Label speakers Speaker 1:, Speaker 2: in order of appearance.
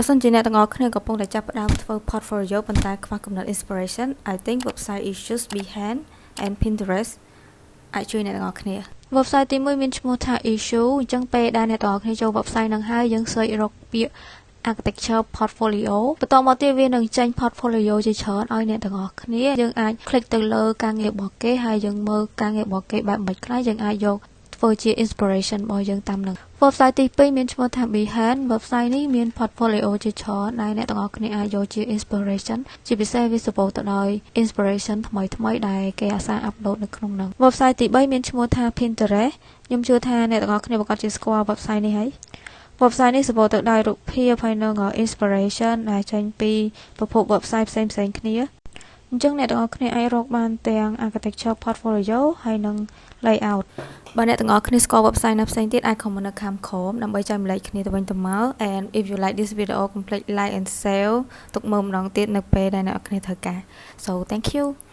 Speaker 1: បើសិនជាអ្នកទាំងអស់គ្នាកំពុងតែចាប់ផ្ដើមធ្វើ portfolio ប៉ុន្តែខ្វះកំណត់ inspiration I think website issues Behance and Pinterest អាចជួយអ្នកទាំងអស់គ្នា website ទី1មានឈ្មោះថា issue អញ្ចឹងពេលដែលអ្នកទាំងអស់គ្នាចូល website ហ្នឹងហើយយើង search រកពាក្យ architecture portfolio បន្តមកទៀតវានឹងចេញ portfolio ជាច្រើនឲ្យអ្នកទាំងអស់គ្នាយើងអាច click ទៅលើការងាររបស់គេហើយយើងមើលការងាររបស់គេបែបមិនខ្លះយើងអាចយកធ្វើជា inspiration របស់យើងតាមនឹង website ទី2មានឈ្មោះថា Behance website នេះមាន portfolio ជាច្រើនដែលអ្នកទាំងអស់គ្នាអាចយកជា inspiration ជាពិសេសវា support ទៅដោយ inspiration ថ្មីៗដែលគេអាសា upload នៅក្នុងនោះ website ទី3មានឈ្មោះថា Pinterest ខ្ញុំជឿថាអ្នកទាំងអស់គ្នាប្រកាសជាស្គាល់ website នេះហើយ website នេះ support ទៅដោយរូបភាពហើយនឹង inspiration ដែលចេញពីប្រភព website ផ្សេងៗគ្នាអញ្ចឹងអ្នកទាំងអស់គ្នាអាចរកបានទាំង architecture portfolio ហើយនិង layout បើអ្នកទាំងអស់គ្នាស្គាល់ website ណាផ្សេងទៀតអាច comment នៅខាងក្រោមដើម្បីចែកម្លែកគ្នាទៅវិញទៅមក and if you like this video complete like and share ទុកមើលម្ដងទៀតនៅពេលដែលអ្នកទាំងអស់គ្នាធ្វើការ so thank you